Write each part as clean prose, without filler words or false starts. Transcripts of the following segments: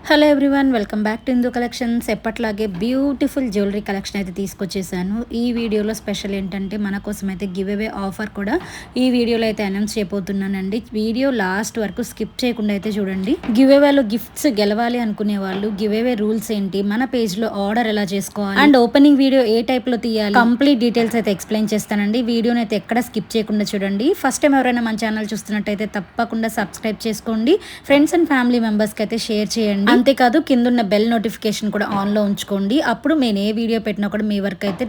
Hello everyone, welcome back to Hindu collections. ఎప్పట్లాగే beautiful jewellery collection అయితే తీసుకొచ్చేసాను. ఈ వీడియోలో స్పెషల్ ఏంటంటే మన కోసం అయితే గివ్ అవే ఆఫర్ కూడా ఈ వీడియోలో అయితే అనౌన్స్ చేయబోతున్నానండి. వీడియో లాస్ట్ వరకు స్కిప్ చేయకుండా అయితే చూడండి. గివ్ అవేలో గిఫ్ట్స్ గెలవాలి అనుకునే వాళ్ళు గివ్ అవే రూల్స్ ఏంటి, మన పేజ్లో ఆర్డర్ ఎలా చేసుకోవాలి అండ్ ఓపెనింగ్ వీడియో ఏ టైప్లో తీయాలి, కంప్లీట్ డీటెయిల్స్ అయితే ఎక్స్ప్లెయిన్ చేస్తానండి. వీడియోని అయితే ఎక్కడ స్కిప్ చేయకుండా చూడండి. ఫస్ట్ టైం ఎవరైనా మన ఛానల్ చూస్తున్నట్టయితే తప్పకుండా సబ్స్క్రైబ్ చేసుకోండి. ఫ్రెండ్స్ అండ్ ఫ్యామిలీ మెంబర్స్కి అయితే షేర్ చేయండి. అంతేకాదు కిందున్న బెల్ నోటిఫికేషన్ కూడా ఆన్లో ఉంచుకోండి. అప్పుడు నేను ఏ వీడియో పెట్టినా కూడా మీ వరకు అయితే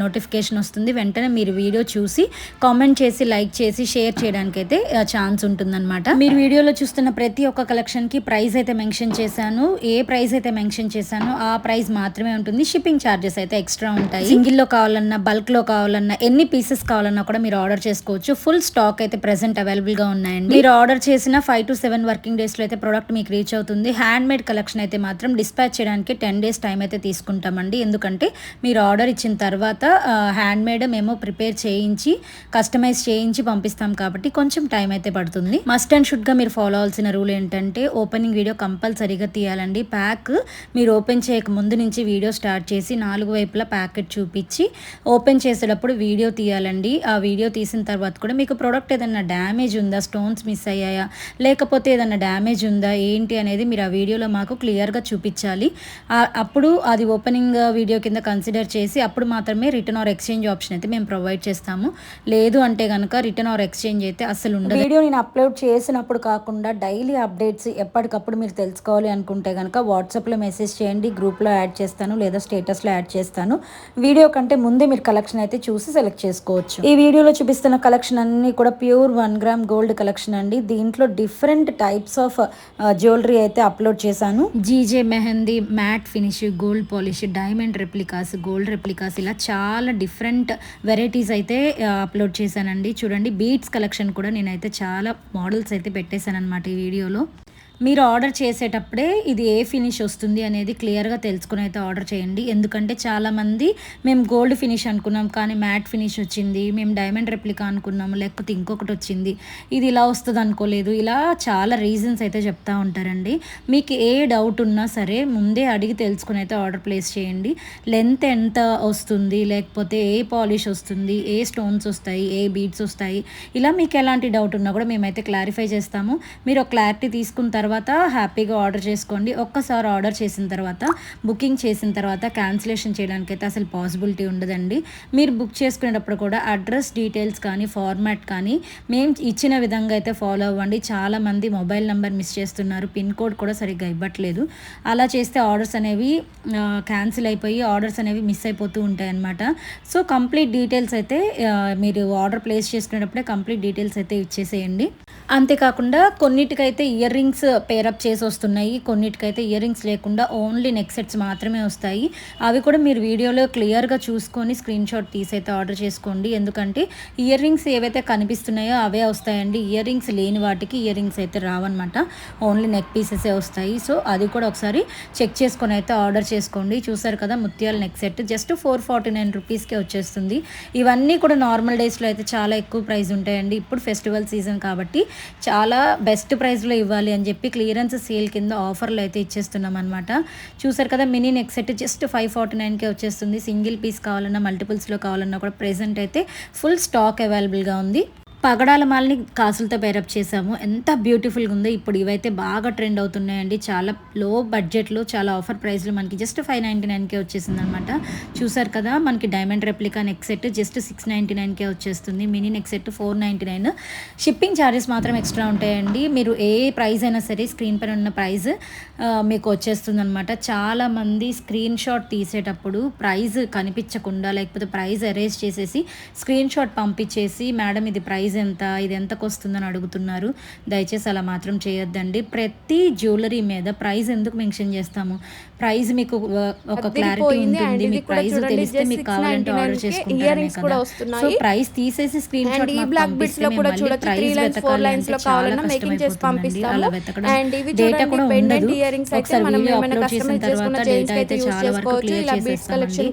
నోటిఫికేషన్ వస్తుంది. వెంటనే మీరు వీడియో చూసి కామెంట్ చేసి లైక్ చేసి షేర్ చేయడానికి అయితే ఛాన్స్ ఉంటుందన్నమాట. మీరు వీడియోలో చూస్తున్న ప్రతి ఒక్క కలెక్షన్కి ప్రైస్ అయితే మెన్షన్ చేశాను. ఏ ప్రైస్ అయితే మెన్షన్ చేశానో ఆ ప్రైస్ మాత్రమే ఉంటుంది. షిప్పింగ్ ఛార్జెస్ అయితే ఎక్స్ట్రా ఉంటాయి. సింగిల్లో కావాలన్నా బల్క్లో కావాలన్నా ఎన్ని పీసెస్ కావాలన్నా కూడా మీరు ఆర్డర్ చేసుకోవచ్చు. ఫుల్ స్టాక్ అయితే ప్రెసెంట్ అవైలబుల్గా ఉన్నాయండి. మీరు ఆర్డర్ చేసిన 5 to 7 వర్కింగ్ డేస్లో అయితే ప్రోడక్ట్ మీకు రీచ్ అవుతుంది. హ్యాండ్ మేడ్ కలెక్షన్ అయితే మాత్రం డిస్పాచ్ చేయడానికి 10 days టైం అయితే తీసుకుంటామండి. ఎందుకంటే మీరు ఆర్డర్ ఇచ్చిన తర్వాత హ్యాండ్ మేడ్ మేము ప్రిపేర్ చేయించి కస్టమైజ్ చేయించి పంపిస్తాం కాబట్టి కొంచెం టైం అయితే పడుతుంది. మస్ట్ అండ్ షుడ్గా మీరు ఫాలో అవ్వాల్సిన రూల్ ఏంటంటే ఓపెనింగ్ వీడియో కంపల్సరీగా తీయాలండి. ప్యాక్ మీరు ఓపెన్ చేయక ముందు నుంచి వీడియో స్టార్ట్ చేసి 4 వైపులా ప్యాకెట్ చూపించి ఓపెన్ చేసేటప్పుడు వీడియో తీయాలండి. ఆ వీడియో తీసిన తర్వాత కూడా మీకు ప్రోడక్ట్ ఏదైనా డ్యామేజ్ ఉందా, స్టోన్స్ మిస్ అయ్యాయా, లేకపోతే ఏదైనా డ్యామేజ్ ఉందా ఏంటి అనేది మీరు ఆ వీడియోలో మాకు క్లియర్గా చూపించాలి. అప్పుడు అది ఓపెనింగ్ వీడియో కింద కన్సిడర్ చేసి అప్పుడు మాత్రమే రిటర్న్ ఆర్ ఎక్స్చేంజ్ ఆప్షన్ అయితే మేము ప్రొవైడ్ చేస్తాము. లేదు అంటే కనుక రిటర్న్ ఆర్ ఎక్స్చేంజ్ అయితే అసలు ఉండదు. వీడియో నేను అప్లోడ్ చేసినప్పుడు కాకుండా డైలీ అప్డేట్స్ ఎప్పటికప్పుడు మీరు తెలుసుకోవాలి అనుకుంటే కనుక వాట్సాప్లో మెసేజ్ చేయండి. గ్రూప్లో యాడ్ చేస్తాను లేదా స్టేటస్లో యాడ్ చేస్తాను. వీడియో కంటే ముందే మీరు కలెక్షన్ అయితే చూసి సెలెక్ట్ చేసుకోవచ్చు. ఈ వీడియోలో చూపిస్తున్న కలెక్షన్ అన్ని కూడా ప్యూర్ 1 gram గోల్డ్ కలెక్షన్ అండి. దీంట్లో డిఫరెంట్ టైప్స్ ఆఫ్ జ్యువెలరీ అయితే అప్లోడ్ చేశాను. GJ mehndi, matte finish, gold polish, diamond replicas, gold replicas, ఇలా చాలా డిఫరెంట్ వెరైటీస్ అయితే అప్లోడ్ చేశానండి. చూడండి, బీట్స్ కలెక్షన్ కూడా నేనైతే చాలా మోడల్స్ అయితే పెట్టేశాను అనమాట ఈ వీడియోలో. మీరు ఆర్డర్ చేసేటప్పుడే ఇది ఏ ఫినిష్ వస్తుంది అనేది క్లియర్గా తెలుసుకుని అయితే ఆర్డర్ చేయండి. ఎందుకంటే చాలామంది మేము గోల్డ్ ఫినిష్ అనుకున్నాం కానీ మ్యాట్ ఫినిష్ వచ్చింది, మేము డైమండ్ రెప్లికా అనుకున్నాము లేకపోతే ఇంకొకటి వచ్చింది, ఇది ఇలా వస్తుంది అనుకోలేదు, ఇలా చాలా రీజన్స్ అయితే చెప్తా ఉంటారండి. మీకు ఏ డౌట్ ఉన్నా సరే ముందే అడిగి తెలుసుకుని అయితే ఆర్డర్ ప్లేస్ చేయండి. లెంత్ ఎంత వస్తుంది, లేకపోతే ఏ పాలిష్ వస్తుంది, ఏ స్టోన్స్ వస్తాయి, ఏ బీడ్స్ వస్తాయి, ఇలా మీకు ఎలాంటి డౌట్ ఉన్నా కూడా మేమైతే క్లారిఫై చేస్తాము. మీరు క్లారిటీ తీసుకున్న తర్వాత హ్యాపీగా ఆర్డర్ చేసుకోండి. ఒక్కసారి ఆర్డర్ చేసిన తర్వాత బుకింగ్ చేసిన తర్వాత క్యాన్సిలేషన్ చేయడానికి అయితే అసలు పాసిబిలిటీ ఉండదండి. మీరు బుక్ చేసుకునేటప్పుడు కూడా అడ్రస్ డీటెయిల్స్ కానీ ఫార్మాట్ కానీ మేము ఇచ్చిన విధంగా అయితే ఫాలో అవ్వండి. చాలామంది మొబైల్ నెంబర్ మిస్ చేస్తున్నారు, పిన్ కోడ్ కూడా సరిగ్గా ఇవ్వట్లేదు. అలా చేస్తే ఆర్డర్స్ అనేవి క్యాన్సిల్ అయిపోయి ఆర్డర్స్ అనేవి మిస్ అయిపోతూ ఉంటాయి అన్నమాట. సో కంప్లీట్ డీటెయిల్స్ అయితే మీరు ఆర్డర్ ప్లేస్ చేసుకునేటప్పుడే కంప్లీట్ డీటెయిల్స్ అయితే ఇచ్చేసేయండి. అంతేకాకుండా కొన్నిటికైతే ఇయర్ రింగ్స్ పేరప్ చేసి వస్తున్నాయి, కొన్నిటికైతే ఇయర్ రింగ్స్ లేకుండా ఓన్లీ నెక్ సెట్స్ మాత్రమే వస్తాయి. అవి కూడా మీరు వీడియోలో క్లియర్గా చూసుకొని స్క్రీన్ షాట్ తీసి అయితే ఆర్డర్ చేసుకోండి. ఎందుకంటే ఇయర్ రింగ్స్ ఏవైతే కనిపిస్తున్నాయో అవే వస్తాయండి. ఇయర్ రింగ్స్ లేని వాటికి ఇయర్ రింగ్స్ అయితే రావన్నమాట, ఓన్లీ నెక్ పీసెసే వస్తాయి. సో అది కూడా ఒకసారి చెక్ చేసుకొని అయితే ఆర్డర్ చేసుకోండి. చూసారు కదా, ముత్యాల నెక్ సెట్ జస్ట్ 449 రూపీస్కే వచ్చేస్తుంది. ఇవన్నీ కూడా నార్మల్ డేస్లో అయితే చాలా ఎక్కువ ప్రైస్ ఉంటాయండి. ఇప్పుడు ఫెస్టివల్ సీజన్ కాబట్టి చాలా బెస్ట్ ప్రైస్లో ఇవ్వాలి అని చెప్పి క్లియరెన్స్ సేల్ కింద ఆఫర్లు అయితే ఇచ్చేస్తున్నాం అనమాట. చూసారు కదా, మినీ నెక్ సెట్ జస్ట్ 549కే వచ్చేస్తుంది. సింగిల్ పీస్ కావాలన్నా మల్టిపుల్స్లో కావాలన్నా కూడా ప్రెజెంట్ అయితే ఫుల్ స్టాక్ అవైలబుల్గా ఉంది. పగడాల మాలని కాసులతో పేరప్ చేసాము, ఎంత బ్యూటిఫుల్గా ఉందో. ఇప్పుడు ఇవైతే బాగా ట్రెండ్ అవుతున్నాయండి. చాలా లో బడ్జెట్లో చాలా ఆఫర్ ప్రైస్లో మనకి జస్ట్ 599కే వచ్చేసింది అనమాట. చూసారు కదా, మనకి diamond replica neck set just 699కే వచ్చేస్తుంది. Mini neck set 499. Shipping charges మాత్రం ఎక్స్ట్రా ఉంటాయండి. మీరు ఏ ప్రైస్ అయినా సరే స్క్రీన్ పైన ఉన్న ప్రైస్ మీకు వచ్చేస్తుంది అనమాట. చాలామంది స్క్రీన్ షాట్ తీసేటప్పుడు ప్రైస్ కనిపించకుండా లేకపోతే ప్రైస్ ఎరేజ్ చేసేసి స్క్రీన్ షాట్ పంపించేసి మేడం ఇది ప్రైస్ ఎంత, ఇది ఎంతకు వస్తుందని అడుగుతున్నారు. దయచేసి అలా మాత్రం చేయొద్దండి. ప్రతి జ్యువెలరీ మీద ప్రైస్ ఎందుకు మెన్షన్ చేస్తాము? ప్రైస్ మీకు ఒక క్లారిటీ ఉంటుంది. మీకు ప్రైస్ తెలిస్తే మీకు కావాలంటే ఆర్డర్ చేసుకుంటారు కదా. సో ప్రైస్ తీసేసి స్క్రీన్ షాట్ పంపిస్తే ప్రైస్ వెతకాలంటే చాలా కష్టమైపోతుందండి. అలా వెతకడం డేటా కూడా ఉండదు. ఒకసారి వీడియో అప్లోడ్ చేసిన తర్వాత డేటా అయితే చాలా వరకు క్లియర్ చేసేస్తామండి.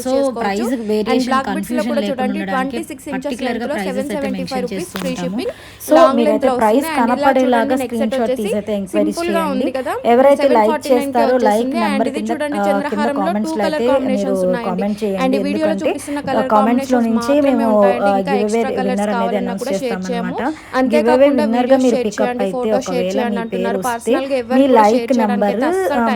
సో ప్రైస్ వేరియేషన్ కన్ఫ్యూజన్ లేకుండా ఉండడానికి పర్టికులర్గా ప్రైజెస్ అయితే మెన్షన్ చేస్తూ ఉంటాము. సో మీరైతే ప్రైస్ కనపడేలాగా స్క్రీన్ షాట్ తీసైతే ఎంక్వైరీ చేయండి. ఎవరైతే లైక్ చేస్తారో లైక్ నెంబర్ కింద కామెంట్స్ లో అయితే మీరు కామెంట్ చేయండి. ఎందుకంటే కామెంట్స్ లో నుంచి మేము గివ్ అవే విన్నర్ అనేది అనౌన్స్ చేస్తామన్నమాట. గివ్ అవే విన్నర్ గా మీరు పికప్ అయితే ఒకవేళ మీ పేరు వస్తే మీ లైక్ నెంబర్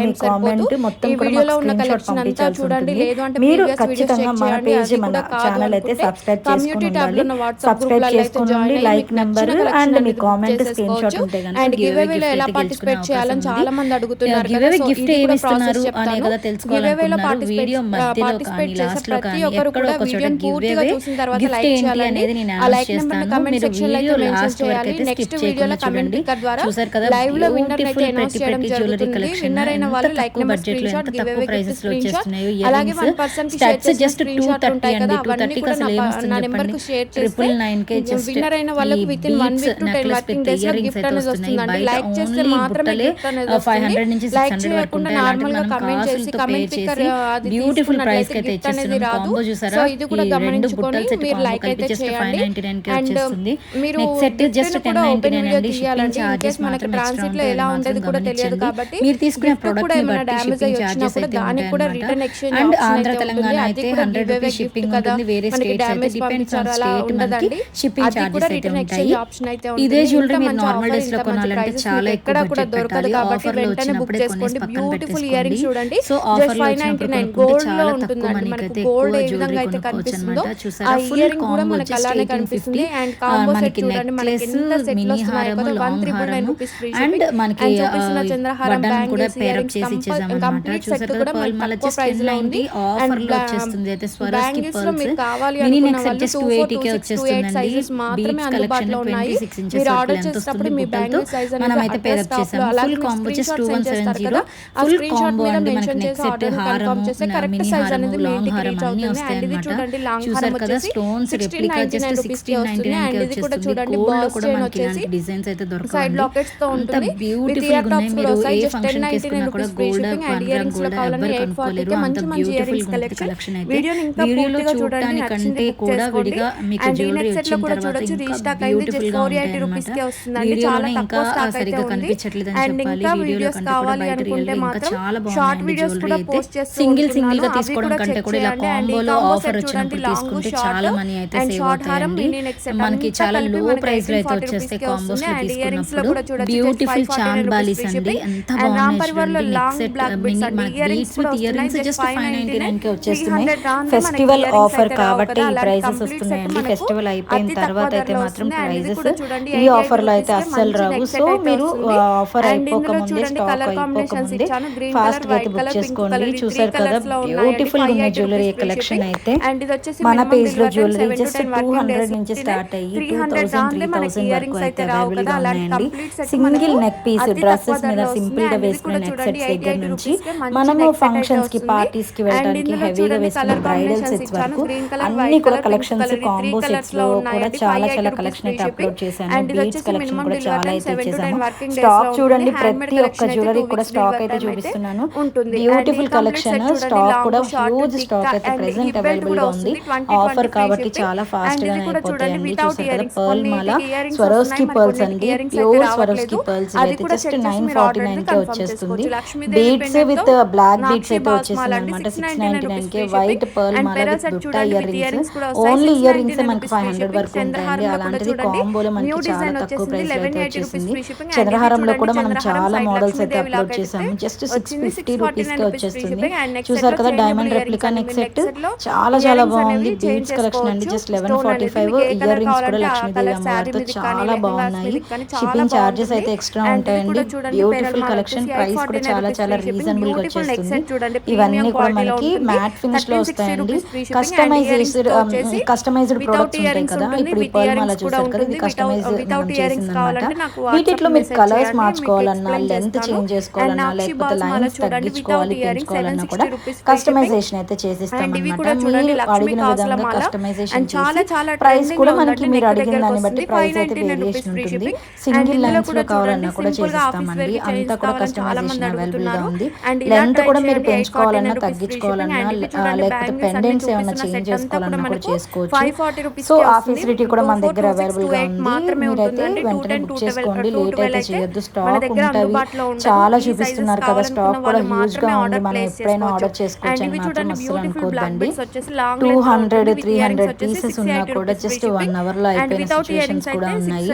మీ కామెంట్ మొత్తం కూడా స్క్రీన్ షాట్ పంపించాల్సి ఉంటుంది. మీరు ఖచ్చితంగా మన పేజ్ మన ఛానల్ అయితే సబ్స్క్రైబ్ చేసుకుని ఉండాలి. సబ్స్క్రైబ్ చేసుకోండి, like number and me comment screen shot ఉంటే గనుక గివ్ అవే ఎలా పార్టిసిపేట్ చేయాలని చాలా మంది అడుగుతున్నారు. గివ్ అవే గిఫ్ట్ ఏమి ఇస్తున్నారు అనే కదా తెలుసుకోవాలనుకుంటున్నారు. వీడియో మధ్యలో కానీ లాస్ట్ లో కానీ ఎక్కడో ఒక చోట గివ్ అవే గిఫ్ట్ ఏంటి అనేది నేను అనౌన్స్ చేస్తాను. మీరు వీడియో లాస్ట్ వరకు అయితే స్కిప్ చేయకుండా చూడండి. చూసారు కదా బ్యూటిఫుల్ ప్రతి జ్యువెలరీ కలెక్షన్ ఎంత తక్కువ బడ్జెట్ లో ఎంత తక్కువ ప్రైసెస్ లో వచ్చేస్తున్నాయో. ఇయరింగ్స్ స్టడ్స్ జస్ట్ 230 అండి. 230 కి అసలు ఏమొస్తుంది చెప్పండి. 999 కే జస్ట్ ఈ బీడ్స్ నెక్లెస్ పెట్టి ఇయరింగ్స్ అయితే వస్తున్నాయి. బయట ఓన్లీ బుట్టలే 500 నుంచి 600 వరకు ఉంటాయి. అలాంటి మనం కాసులతో పే చేసి బ్యూటిఫుల్ ప్రైస్ కి అయితే ఇచ్చేస్తున్నాం. కాంబో చూసారా, ఈ రెండు బుట్టలు సెట్ కాంబో కలిపి జస్ట్ 599 కి వచ్చేస్తుంది. నెక్స్ట్ సెట్ జస్ట్ 1099 అండి. షిప్పింగ్ చార్జెస్ మాత్రం ఎక్స్ట్రా ఉంటాయి. అది మాత్రం గమనించండి. మీరు తీసుకునే ప్రొడక్ట్ ని బట్టి షిప్పింగ్ చార్జెస్ అయితే ఉంటాయి. అండ్ ఆంధ్ర తెలంగాణ అయితే 100 రూపీస్ షిప్పింగ్ ఉంటుంది. వేరే స్టేట్స్ అయితే డిపెండ్స్ ఆన్ స్టేట్ మనకి షిప్పింగ్ చార్జెస్ అయితే ఉంటాయి. ఇదే జ్యువెలరీ మీరు నార్మల్ డేస్ లో కొనాలంటే చాలా ఎక్కువ బడ్జెట్ పెట్టాలి. ఆఫర్ లో వచ్చినప్పుడే కొనేసి పక్కన పెట్టేసుకోండి. సో ఆఫర్ లో వచ్చినప్పుడు కొనుక్కుంటే చాలా తక్కువ మనకైతే ఎక్కువ జ్యువెలరీ కొనుక్కోవచ్చు అనమాట. చూసారా, ఫుల్ కాంబో జస్ట్ 1850. మనకి నెక్లెస్, మినీ హారము, లాంగ్ హారము అండ్ మనకి వడ్డానం కూడా పేరప్ చేసి ఇచ్చేసాం అనమాట. చూసారు కదా, పర్ల్ మాల జస్ట్ 1090 ఆఫర్ లో వచ్చేస్తుంది. అయితే Swarovski pearls mini neck set just 280 కే వచ్చేస్తుందండి. బీడ్స్ కలెక్షన్ 26 ఇంచెస్ వరకు లెంత్ వస్తుంది. బుట్టలతో మనం అయితే పేరప్ చేసాము. Full combo just 2170. Full combo అండి. మనకి నెక్ సెట్, హారము, మినీ హారము, లాంగ్ హారం అన్ని వస్తాయి అనమాట. చూసారు కదా, స్టోన్స్ రెప్లికా జస్ట్ 1699 కే వచ్చేస్తుంది. గోల్డ్ లో కూడా మనకి ఇలాంటి డిజైన్స్ అయితే దొరకవండి. అంత బ్యూటిఫుల్ గా ఉన్నాయి. మీరు ఏ ఫంక్షన్ కి వేసుకున్నా కూడా గోల్డ్ 1 గ్రామ్ గోల్డ్ ఎవరు కనుక్కోలేరు. అంత బ్యూటిఫుల్ గా ఉంటుంది కలెక్షన్ అయితే. వీడియోలో చూడటానికంటే కూడా విడిగా మీకు జ్యువెలరీ వచ్చిన తర్వాత ఇంకా బ్యూటిఫుల్ గా ఉంటాయి అన్నమాట. వీడియోలో ఇంకా సరిగ్గా కనిపించట్లేదు అని చెప్పాలి. వీడియోలో కంటే కూడా బయట రియల్ ఇంకా చాలా బాగుంది జ్యువెలరీ అయితే. సింగిల్ గా తీసుకోవడం కంటే కూడా ఇలా కాంబోలో ఆఫర్ వచ్చినప్పుడు తీసుకుంటే చాలా మనీ అయితే సేవ్ అవుతాయండి. మనకి చాలా లో ప్రైస్ లో అయితే వచ్చేస్తాయి కాంబోస్ లో తీసుకున్నప్పుడు. బ్యూటిఫుల్ చాంద్ బాలీస్ అండి, ఎంత బాగున్నాయి చూడండి. నెక్ సెట్ మనకి beads with ear rings just 599 కే వచ్చేస్తున్నాయి. ఫెస్టివల్ ఆఫర్ కాబట్టి ఈ ప్రైజెస్ వస్తున్నాయండి. ఫెస్టివల్ అయిపోయిన తర్వాత అయితే మాత్రం ప్రైజెస్ ఈ ఆఫర్ లో అయితే అస్సలు రావు. సో మీరు ఆఫర్ అయిపోకముందే, స్టాక్ అయిపోకముందే ఫాస్ట్ గా అయితే బుక్ చేసుకోండి. చూసారు కదా, బ్యూటిఫుల్ ఉన్న జ్యువెలరీ కలెక్షన్ అయితే మన పేజ్ లో జ్యువెలరీ జస్ట్ 200 నుంచి స్టార్ట్ అయ్యి 2000, 3000 వరకు అయితే అవైలబుల్ గా ఉన్నాయండి. సింగిల్ నెక్ పీస్ డ్రెస్సెస్ మీద సింపుల్ గా వేసుకునే నెక్ సెట్స్ దగ్గర నుంచి మనము ఫంక్షన్స్ కి, పార్టీస్ కి వెళ్ళడానికి హెవీగా వేసుకునే బ్రైడల్ సెట్స్ వరకు అన్ని కూడా కలెక్షన్స్ కాంబో సెట్స్ లో కూడా చాలా కలెక్షన్ అయితే అప్లోడ్ చేశాను. బీడ్స్ కలెక్షన్ కూడా చాలా అయితే ఇచ్చేసాము. స్టాక్ చూడండి, ప్రతి ఒక్క జ్యువెలరీ కూడా స్టాక్ అయితే చూపిస్తున్నాను. బ్యూటిఫుల్ కలెక్షన్, స్టాక్ కూడా హ్యూజ్ స్టాక్ అయితే ప్రెసెంట్ అవైలబుల్ గా ఉంది. ఆఫర్ కాబట్టి చాలా ఫాస్ట్ గా అయిపోతాయండి. చూసారు కదా, పర్ల్ మాల స్వరోస్కి పర్ల్స్ అండి, ప్యూర్ స్వరోస్కి పర్ల్స్ అయితే జస్ట్ 949 కే వచ్చేస్తుంది. బీడ్స్ విత్ బ్లాక్ బీడ్స్ అయితే వచ్చేస్తుంది అనమాట 699 కే. వైట్ పర్ల్ మాల విత్ దుట్టా earrings, only earrings మనకి 500 వరకు ఉంటాయండి. అలాంటిది కాంబోలో మనకి చాలా తక్కువ ప్రైస్ లో అయితే వచ్చేసింది. చంద్రహారంలో కూడా మనం చాలా మోడల్స్ అయితే అప్లోడ్ చేసాము. జస్ట్ 650 రూపీస్ కే వచ్చేస్తుంది. చూసారు కదా, డైమండ్ రెప్లికా నెక్ సెట్ చాలా బాగుంది. బీడ్స్ కలెక్షన్ అండి జస్ట్ 1145. ఇయర్ రింగ్స్ కూడా లక్ష్మీదేవి అమ్మవారితో చాలా బాగున్నాయి. షిప్పింగ్ చార్జెస్ అయితే ఎక్స్ట్రా ఉంటాయండి. బ్యూటిఫుల్ కలెక్షన్, ప్రైస్ కూడా చాలా రీజనబుల్ గా వచ్చేస్తుంది. ఇవన్నీ కూడా మనకి మ్యాట్ ఫినిష్ లో వస్తాయండి. కస్టమైజ్డ్ ప్రొడక్ట్స్ ఉంటాయి కదా, ఇప్పుడు ఈ పర్ల్ మాల చూసారు కదా, ఇది కస్టమైజ్ మనం చేసింది అనమాట. వీటిలో మీరు కలర్స్ మార్చుకోవాలన్నా, లెంత్ చేంజ్ చేసుకోవాలన్నా, లేకపోతే లైన్స్ తగ్గించుకోవాలి, పెంచుకోవాలన్నా కూడా కస్టమైజేషన్ అయితే చేసిస్తాం అనమాట. మీరు అడిగిన విధంగా కస్టమైజేషన్ చేసి ప్రైస్ కూడా మనకి మీరు అడిగిన దాన్ని బట్టి ప్రైస్ అయితే వేరియేషన్ ఉంటుంది. సింగిల్ లైన్స్ లో కావాలన్నా కూడా చేసిస్తామండి. అంతా కూడా కస్టమైజేషన్ అవైలబుల్ గా ఉంది. లెంత్ కూడా మీరు పెంచుకోవాలన్నా, తగ్గించుకోవాలన్నా, లేకపోతే పెండెంట్స్ ఏమన్నా చేంజ్ చేసుకోవాలన్నా కూడా చేసుకోవచ్చు. సో ఆఫీస్ ఫెసిలిటీ కూడా మన దగ్గర 2426 అవైలబుల్ గా 28 ఉంది. మాత్రమే మీరైతే ఉంటుందండి. వెంటనే 210 బుక్ 212 చేసుకోండి, లేట్ 212 అయితే అయితే చేయొద్దు. మన స్టాక్ దగ్గర ఉంటవి, అందుబాటులో ఉండదు. చాలా ఈ సైజెస్ చూపిస్తున్నారు కదా, కావాలనుకున్న స్టాక్ కూడా వాళ్ళు హ్యూజ్ గా మాత్రమే ఉంది. ఆర్డర్ మనం ప్లేస్ ఎప్పుడైనా చేసుకోవచ్చు. ఆర్డర్ చేసుకోవచ్చు అండ్ అని ఇవి మాత్రం చూడండి అస్సలు బ్యూటిఫుల్ బ్లాక్ అనుకోవద్దండి. బెడ్స్ వచ్చేసి లాంగ్ లెంత్ లో 200 ఉంటుంది. విత్ ఇయరింగ్స్ 300 వచ్చేసి పీసెస్ 680 ఉన్నా కూడా rupees free just shipping 1 hour లో అండ్ అయిపోయిన వితౌట్ సిచ్యువేషన్స్ ఇయరింగ్స్ కూడా అయితే ఉన్నాయి.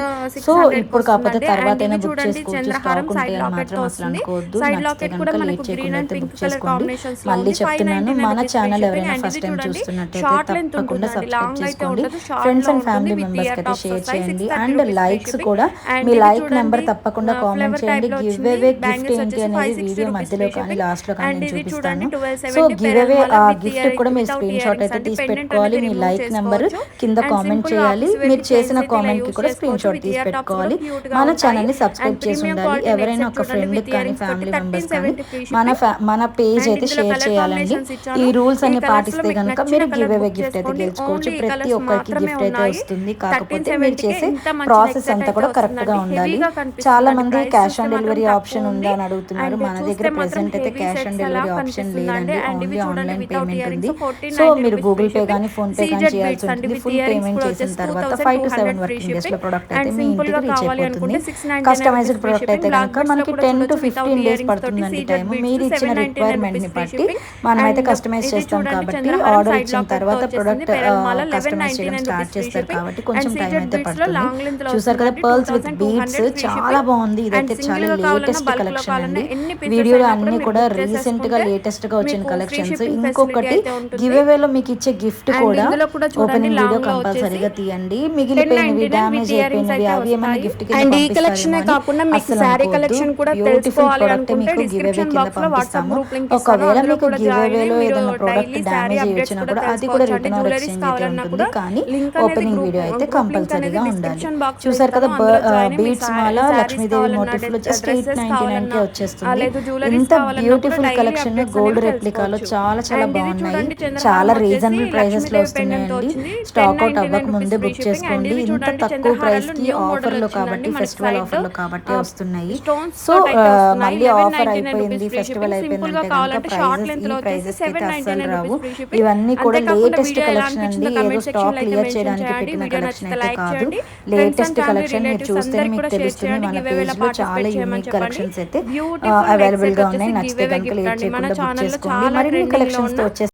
సో 600 ఇప్పుడు కాకపోతే వస్తుందండి. తర్వాత అండ్ అయినా ఇవి బుక్ చూడండి చేసుకోవచ్చు. చంద్రహారం స్టాక్ సైడ్ ఉంటాయి అని లాకెట్ మాత్రం తో అసలు వస్తుంది. అనుకోవద్దు. సైడ్ నచ్చితే లాకెట్ కూడా కనుక లేట్ మనకు గ్రీన్ చేయకుండా అండ్ అయితే పింక్ బుక్ కలర్ చేసుకోండి. కాంబినేషన్స్ లో మళ్ళీ ఉంది. చెప్తున్నాను, 599 మన రూపీస్ ఫ్రీ ఛానల్ షిప్పింగ్ ఎవరైనా అండ్ ఫస్ట్ ఇది టైం చూడండి చూస్తున్నట్టయితే షార్ట్ లెంత్ తప్పకుండా ఉంటుందండి. సబ్స్క్రైబ్ లాంగ్ అయితే చేసుకోండి. ఉండదు, షార్ట్ ఫ్రెండ్స్ లో అండ్ ఉంటుంది. ఫ్యామిలీ విత్ మెంబర్స్ ఇయర్ కి అయితే టాప్స్ షేర్ వస్తాయి. చేయండి. 630 and rupees free likes shipping కూడా అండ్ మీ ఇది లైక్ నెంబర్ చూడండి తప్పకుండా కామెంట్ ఫ్లవర్ చేయండి. టైప్ లో గివ్ వచ్చింది. అవే గిఫ్ట్ బ్యాంగిల్స్ ఏంటి వచ్చేసి అనేది 560 వీడియో రూపీస్ మధ్యలో ఫ్రీ కానీ షిప్పింగ్ లాస్ట్ లో కానీ అండ్ నేను ఇది చూడండి చూపిస్తాను. సో 1270 గివ్ అవే పెరల్ ఆ మాల విత్ గిఫ్ట్ కూడా మీరు వితౌట్ స్క్రీన్ షాట్ ఇయరింగ్స్ అయితే అండి. తీసి పెండెంట్ పెట్టుకోవాలి. అనేది మీ రిమూవ్ లైక్ నెంబర్ చేసుకోవచ్చు కింద అండ్ కామెంట్ సింపుల్ గా చేయాలి. ఆఫీస్ వేర్ మీరు కి చైన్స్ చేసిన అయితే ఇలా కామెంట్ కి యూస్ కూడా స్క్రీన్ చేసుకోవచ్చు. షాట్ విత్ తీసి ఇయర్ టాప్స్ కూడా పెట్టుకోవాలి. క్యూట్ గా మన ఉంటాయి ఛానల్ ని అండ్ సబ్స్క్రైబ్ చేసి ప్రీమియం ఉండాలి. క్వాలిటీ నెక్ ఎవరైనా సెట్ ఒక చూడండి ఫ్రెండ్ విత్ కానీ ఇయరింగ్స్ తోటి ఫ్యామిలీ మెంబర్స్ కానీ 1370 ఫ్రీ మన షిప్పింగ్ మన పేజ్ అండ్ అయితే ఇందులో షేర్ కలర్ చేయాలండి. కాంబినేషన్స్ ఈ ఇచ్చాను. రూల్స్ ఈ అన్ని కలర్స్ లో పాటిస్తే మీకు కనుక నచ్చిన మీరు గివ్ కలర్ అవే బుక్ గిఫ్ట్ అయితే చేసుకోండి. గెలుచుకోవచ్చు. ఓన్లీ ఈ ప్రతి కలర్స్ ఒక్కరికి మాత్రమే గిఫ్ట్ అయితే ఉన్నాయి. వస్తుంది. కాకపోతే మీరు 1370కి చేసే ఇంత మంచి నెక్ ప్రాసెస్ సెట్ అంతా అయితే కూడా కరెక్ట్ గా వస్తుందండి. ఉండాలి. హెవీగా చాలా కనిపిస్తుందండి. మంది ప్రైస్ క్యాష్ చూస్తే ఆన్ మాత్రం డెలివరీ తక్కువ ఆప్షన్ ఉంది ఉందా అని అడుగుతున్నారు. అండ్ మన చూస్తే దగ్గర మాత్రం ప్రెసెంట్ అయితే హెవీ క్యాష్ ఆన్ సెట్స్ అలా డెలివరీ ఆప్షన్ కనిపిస్తుందండి. లేదండి. అండ్ ఇవి ఓన్లీ చూడండి ఆన్లైన్ వితౌట్ పేమెంట్ ఇయరింగ్స్ ఉంది. సో 1490 మీరు rupees free Google pay shipping కానీ ఫోన్ పే కానీ సీజెడ్ చేయాల్సి బీట్స్ అండి. ఉంటుంది. విత్ ఫుల్ ఇయరింగ్స్ పేమెంట్ కూడా చేసిన వచ్చేసి తర్వాత 5 to 7 2200 ఫ్రీ వర్కింగ్ డేస్ లో షిప్పింగ్ ప్రోడక్ట్ అండ్ అయితే మీ సింపుల్ ఇంటికి గా రీచ్ కావాలి అయిపోతుంది. అనుకుంటే 699 customized rupees free product shipping. అయితే బ్లాక్ కనుక బెడ్స్ లో మనకి కూడా 10 to చూడొచ్చు వితౌట్ 15 డేస్ ఇయరింగ్స్ తోటి పడుతుందండి సీజెడ్ టైం. బీట్స్ మీరు ఇచ్చిన 799 రిక్వైర్మెంట్ రూపీస్ ని ఫ్రీ బట్టి షిప్పింగ్ మనమైతే అండ్ కస్టమైజ్ ఇది చేస్తాం చూడండి కాబట్టి చంద్రహారం ఆర్డర్ సైడ్ ఇచ్చిన లాకెట్ తో తర్వాత వచ్చేసింది. ప్రొడక్ట్ పెరల్ మాల కస్టమైజ్ చేయడం 1199 స్టార్ట్ రూపీస్ ఫ్రీ చేస్తారు షిప్పింగ్ కాబట్టి అండ్ కొంచెం టైం సీజెడ్ అయితే బీట్స్ లో పడుతుంది. లాంగ్ లెంత్ లో చూసారు కదా, వస్తుందండి. పర్ల్స్ విత్ 2200 బీడ్స్ ఫ్రీ చాలా షిప్పింగ్ బాగుంది. అండ్ ఇదైతే చాలా సింగిల్ గా కావాలన్నా లేటెస్ట్ బల్క్ లో కలెక్షన్ కావాలన్నా అండి. ఎన్ని పీసెస్ వీడియోలో అయినా కూడా అన్ని మీరు కూడా బుక్ రీసెంట్ గా చేసేసుకుంటే లేటెస్ట్ గా వచ్చిన మీకు ఫ్రీ కలెక్షన్స్. షిప్పింగ్ ఫెసిలిటీ ఇంకొకటి అయితే ఉంటుంది. గివ్ అవేలో మీకు ఇచ్చే గిఫ్ట్ అండ్ కూడా ఇందులో కూడా చూడండి ఓపెనింగ్ వీడియో లాంగ్ లో వచ్చేసి కంపల్సరీగా తీయండి. మిగిలిపోయినవి 1099 విత్ డ్యామేజ్ ఇయరింగ్స్ అయిపోయినవి అయితే అవి ఏమైనా వస్తాయి. గిఫ్ట్ కింద అండ్ ఈ కలెక్షన్ పంపిస్తారేమో అని కాకుండా మీకు అస్సలు శారీ అనుకోవద్దు. కలెక్షన్ కూడా బ్యూటిఫుల్ తెలుసుకోవాలి ప్రోడక్ట్ అనుకుంటే మీకు గివ్ అవే డిస్క్రిప్షన్ కింద బాక్స్ లో వాట్సాప్ పంపిస్తాము. గ్రూప్ లింక్ ఇస్తాను. ఒకవేళ అందులో మీకు కూడా గివ్ జాయిన్ అవేలో అయ్యి మీరు ఏదైనా ప్రోడక్ట్ డైలీ శారీ డ్యామేజ్ అయ్యి అప్డేట్స్ వచ్చినా కూడా కూడా అది కూడా తెలుసుకోవచ్చు అండి. రిటర్న్ ఆర్ జ్యువెలరీస్ ఎక్స్చేంజ్ అయితే కావాలన్నా ఉంటుంది. కూడా కానీ లింక్ అనేది ఓపెనింగ్ గ్రూప్ వీడియో అయితే లింక్ అనేది కంపల్సరీగా ఉండాలి. డిస్క్రిప్షన్ బాక్స్ లో చూసారు కదా, ఇస్తాను. అందులో జాయిన్ అయ్యి బీడ్స్ మాల శారీస్ లక్ష్మీదేవి కావాలన్నా మోటిఫ్లో జస్ట్ డ్రెస్సెస్ 899 కే కావాలన్నా వచ్చేస్తుంది. లేదు జ్యువెలరీస్ ఇంత కావాలన్నా కూడా beautiful daily collection updates gold అనేవి రెప్లికాలో తెలుసుకోవచ్చు. చాలా చాలా అండ్ ఇది బాగున్నాయి. చూడండి చంద్రహారం చాలా వచ్చేసి రీజనబుల్ ప్రైజెస్ లో లక్ష్మీదేవి పెండెంట్ తో వస్తున్నాయండి. వచ్చింది. స్టాక్ అవుట్ 1099 అవ్వక రూపీస్ ముందే ఫ్రీ బుక్ షిప్పింగ్ అండ్ చేసుకోండి. ఇది ఇంత చూడండి తక్కువ ప్రైస్ చంద్రహారాలు కి న్యూ మోడల్ ఆఫర్ లో వచ్చిందండి. కాబట్టి మనకి ఫెస్టివల్ సైడ్ ఆఫర్ లో కాబట్టి వస్తున్నాయి. స్టోన్స్ సో తోటి అయితే వస్తున్నాయి. మళ్ళీ ఆఫర్ 1199 రూపీస్ అయిపోయింది, ఫ్రీ ఫెస్టివల్ షిప్పింగ్. సింపుల్ గా అయిపోయిందంటే కనుక కావాలంటే షార్ట్ ప్రైజెస్ లెంత్ ఈ లో వచ్చేసి ప్రైజెస్ కి అయితే అస్సలు 799 రావు. Rupees free shipping. ఇవన్నీ కూడా అంతేకాకుండా లేటెస్ట్ వీడియో ఎలా కలెక్షన్ అండి. అనిపించిందో ఏదో కమెంట్ సెక్షన్ స్టాక్ లో అయితే క్లియర్ మెన్షన్ చేయడానికి చేయండి. పెట్టిన వీడియో కలెక్షన్ నచ్చితే అయితే లైక్ కాదు. చేయండి. Friends and latest family collection మీరు రిలేటివ్స్ చూస్తేనే అందరికి మీకు కూడా షేర్ తెలుస్తుంది. చేయండి. మన గివ్ పేజ్ అవేలో లో చాలా పార్టిసిపేట్ చేయమని యూనిక్ చెప్పండి. కలెక్షన్స్ అయితే బ్యూటిఫుల్ నెక్ అవైలబుల్ సెట్ గా వచ్చేసి ఉన్నాయి. గివ్ నచ్చితే అవే కనుక గిఫ్ట్ లేట్ అండి. మన చేయకుండా బుక్ ఛానల్లో చేసుకోండి. చాలా మరిన్ని ట్రెండింగ్ లో కలెక్షన్స్ ఉన్న తో వచ్చే